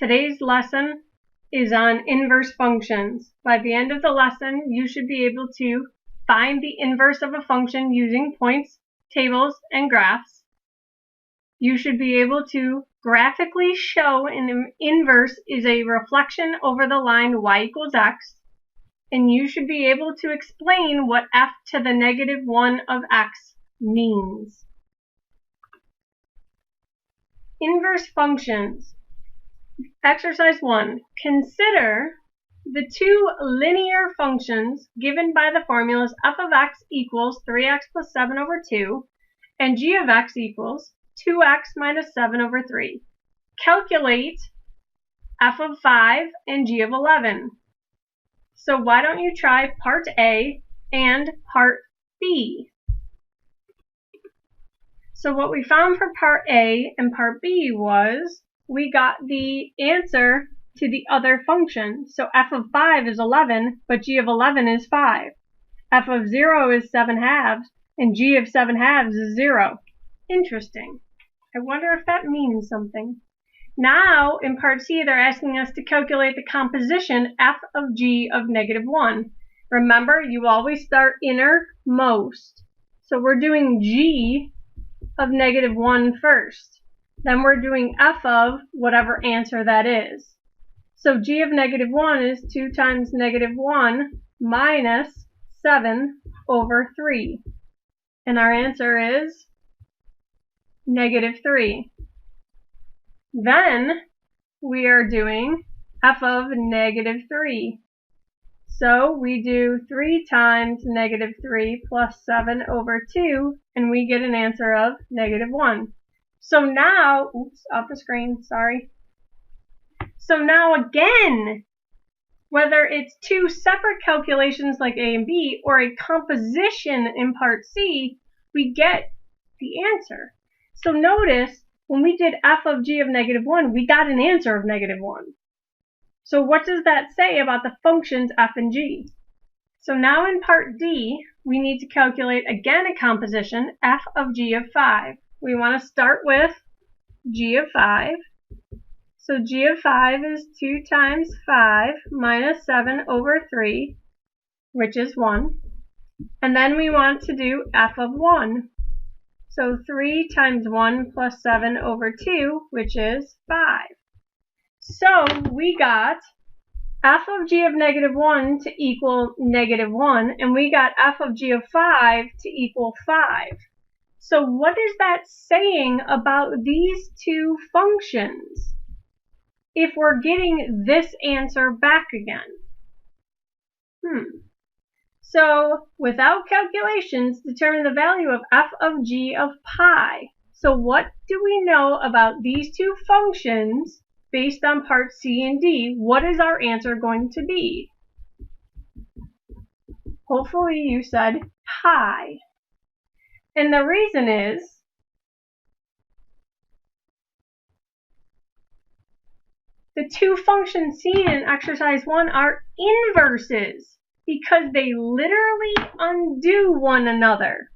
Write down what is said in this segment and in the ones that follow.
Today's lesson is on inverse functions. By the end of the lesson, you should be able to find the inverse of a function using points, tables, and graphs. You should be able to graphically show an inverse is a reflection over the line y equals x, and you should be able to explain what f to the negative 1 of x means. Inverse functions. Exercise 1. Consider the two linear functions given by the formulas f of x equals 3x plus 7 over 2 and g of x equals 2x minus 7 over 3. Calculate f of 5 and g of 11. So why don't you try part A and part B? So what we found for part A and part B was we got the answer to the other function. So f of 5 is 11, but g of 11 is 5. F of 0 is 7 halves, and g of 7 halves is 0. Interesting. I wonder if that means something. Now, in part C, they're asking us to calculate the composition f of g of negative 1. Remember, you always start innermost. So we're doing g of negative 1 first. Then we're doing f of whatever answer that is. So g of negative 1 is 2 times negative 1 minus 7 over 3. And our answer is negative 3. Then we are doing f of negative 3. So we do 3 times negative 3 plus 7 over 2, and we get an answer of negative 1. So now, oops, off the screen, sorry. So now again, whether it's two separate calculations like A and B or a composition in part C, we get the answer. So notice, when we did f of g of negative 1, we got an answer of negative 1. So what does that say about the functions f and g? So now in part D, we need to calculate again a composition, f of g of 5. We want to start with g of 5. So g of 5 is 2 times 5 minus 7 over 3, which is 1. And then we want to do f of 1. So 3 times 1 plus 7 over 2, which is 5. So we got f of g of negative 1 to equal negative 1, and we got f of g of 5 to equal 5. So what is that saying about these two functions if we're getting this answer back again? So without calculations, determine the value of f of g of pi. So what do we know about these two functions based on part C and D? What is our answer going to be? Hopefully you said pi. And the reason is the two functions seen in exercise 1 are inverses because they literally undo one another.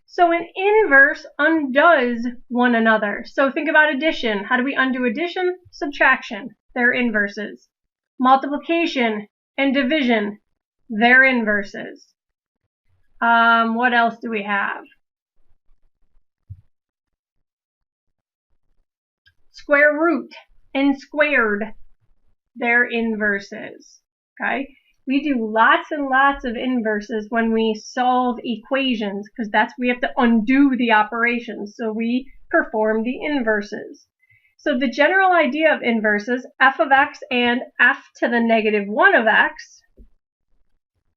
So an inverse undoes one another. So think about addition. How do we undo addition? Subtraction. They're inverses. Multiplication and division. They're inverses. What else do we have? Square root and squared. They're inverses. Okay? We do lots and lots of inverses when we solve equations because we have to undo the operations. So we perform the inverses. So the general idea of inverses, f of x and f to the negative 1 of x,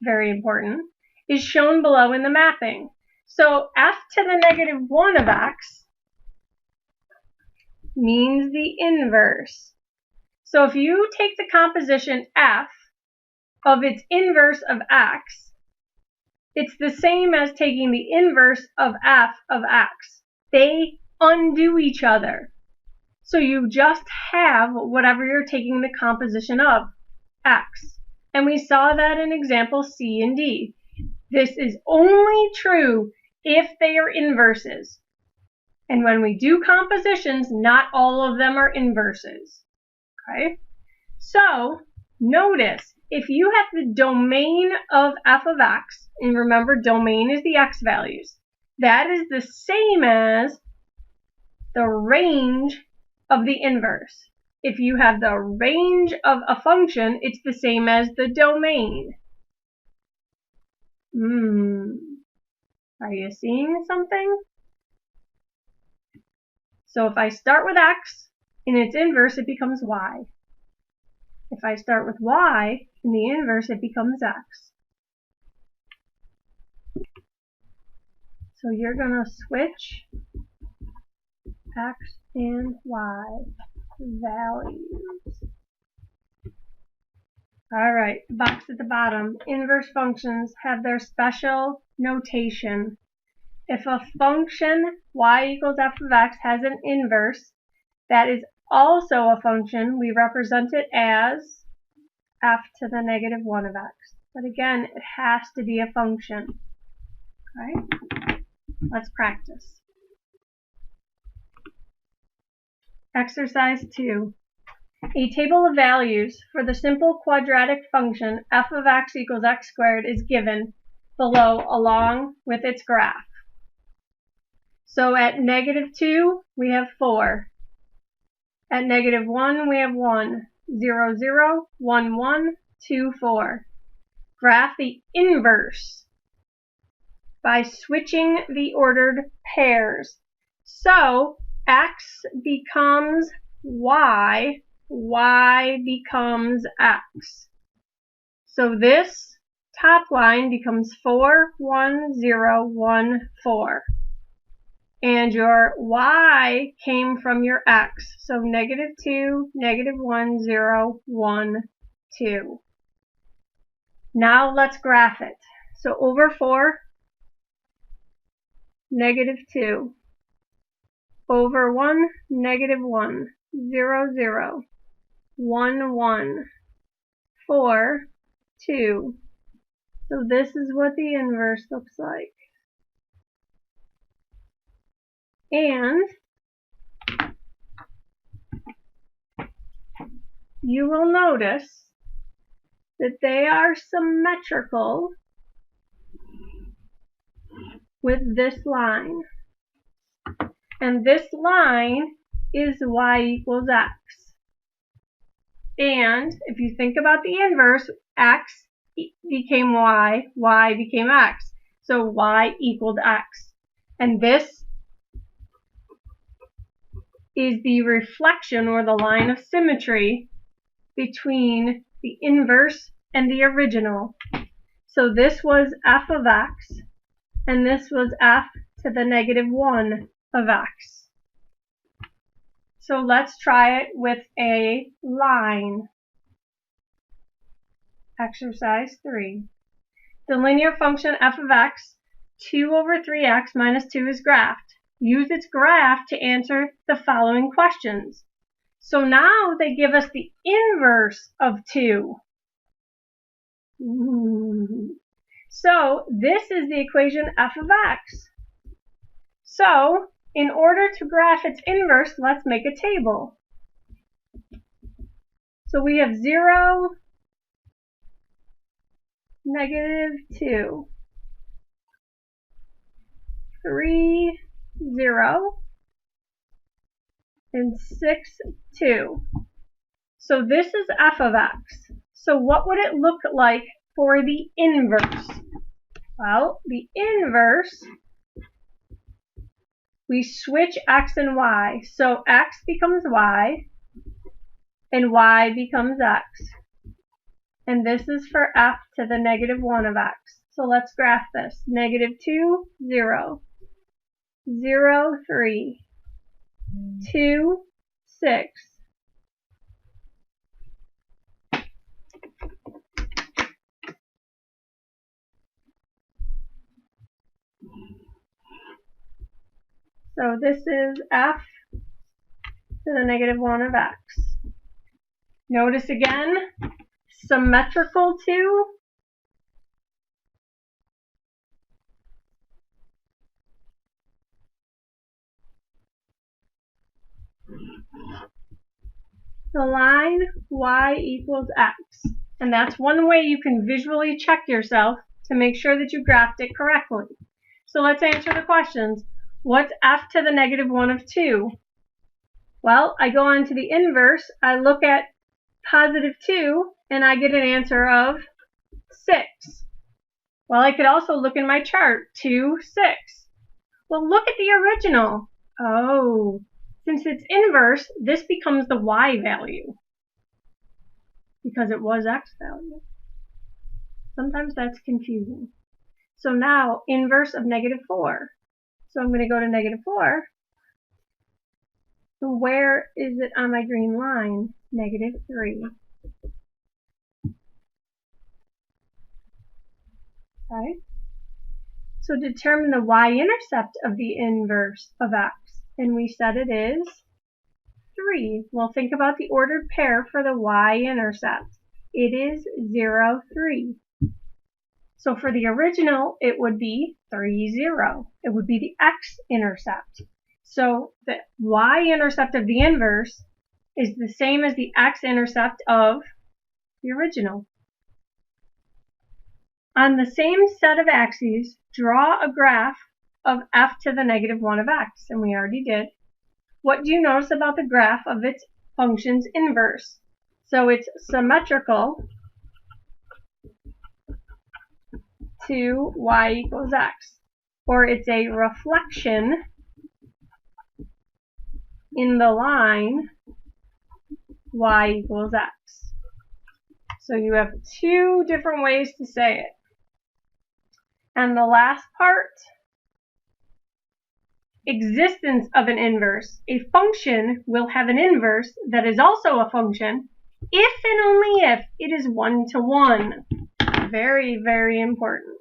very important, is shown below in the mapping. So f to the negative 1 of x means the inverse. So if you take the composition f of its inverse of x, it's the same as taking the inverse of f of x. They undo each other. So you just have whatever you're taking the composition of, x. And we saw that in example C and D. This is only true if they are inverses. And when we do compositions, not all of them are inverses. Okay? So, notice, if you have the domain of f of x, and remember domain is the x values, that is the same as the range of the inverse. If you have the range of a function, it's the same as the domain. Are you seeing something? So if I start with x, in its inverse it becomes y. If I start with y, in the inverse it becomes x. So you're going to switch x and y values. Alright, the box at the bottom. Inverse functions have their special notation. If a function y equals f of x has an inverse that is also a function, we represent it as f to the negative 1 of x. But again, it has to be a function. Okay? Let's practice. Exercise 2. A table of values for the simple quadratic function f of x equals x squared is given below along with its graph. So at -2, we have 4. At -1, we have 1. 0, 0, 1, 1, 2, 4. Graph the inverse by switching the ordered pairs. So x becomes y, y becomes x. So this top line becomes 4, 1, 0, 1, 4. And your y came from your x. So -2, -1, 0, 1, 2. Now let's graph it. So over 4, -2. Over 1, -1. 0, 0. 1, 1. 4, 2. So this is what the inverse looks like. And you will notice that they are symmetrical with this line. And this line is y equals x. And if you think about the inverse, x became y, y became x. So y equaled x. And this is the reflection or the line of symmetry between the inverse and the original. So this was f of x, and this was f to the -1 of x. So let's try it with a line. Exercise 3. The linear function f of x, 2 over 3x minus 2 is graphed. Use its graph to answer the following questions. So now they give us the inverse of 2. So this is the equation f of x. So in order to graph its inverse, let's make a table. So we have 0, -2, 3, 0, and 6, 2. So this is f of x. So what would it look like for the inverse? Well, the inverse, we switch x and y. So x becomes y, and y becomes x. And this is for f to the -1 of x. So let's graph this. -2, 0. 0, 3. 2, 6. So this is f to the -1 of x. Notice again, symmetrical to the line y equals x. And that's one way you can visually check yourself to make sure that you graphed it correctly. So let's answer the questions. What's f to the negative 1 of 2? Well, I go on to the inverse, I look at positive 2, and I get an answer of 6. Well, I could also look in my chart, 2, 6. Well, look at the original. Oh, since it's inverse, this becomes the y value because it was x value. Sometimes that's confusing. So now, inverse of negative 4. So I'm going to go to negative 4. So where is it on my green line? Negative 3. Okay. So determine the y-intercept of the inverse of x. And we said it is 3. Well, think about the ordered pair for the y-intercept. It is 0, 3. So for the original, it would be 3, 0. It would be the x-intercept. So the y-intercept of the inverse is the same as the x-intercept of the original. On the same set of axes, draw a graph of f to the negative 1 of x, and we already did. What do you notice about the graph of its function's inverse? So it's symmetrical to y equals x, or it's a reflection in the line y equals x. So you have two different ways to say it. And the last part, existence of an inverse. A function will have an inverse that is also a function if and only if it is 1 to 1. Very, very important.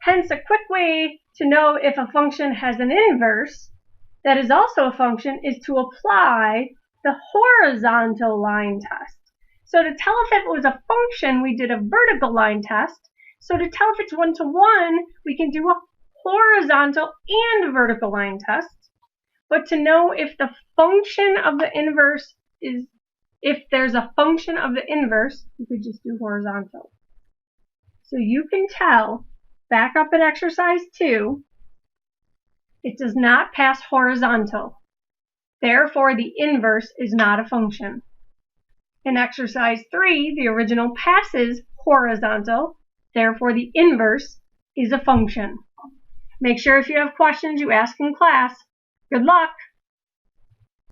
Hence, a quick way to know if a function has an inverse that is also a function is to apply the horizontal line test. So to tell if it was a function, we did a vertical line test. So to tell if it's 1 to 1, we can do a horizontal and vertical line test. But to know if the function of the inverse is, if there's a function of the inverse, you could just do horizontal. So you can tell, back up in exercise 2, it does not pass horizontal. Therefore, the inverse is not a function. In exercise 3, the original passes horizontal. Therefore, the inverse is a function. Make sure if you have questions, you ask in class. Good luck!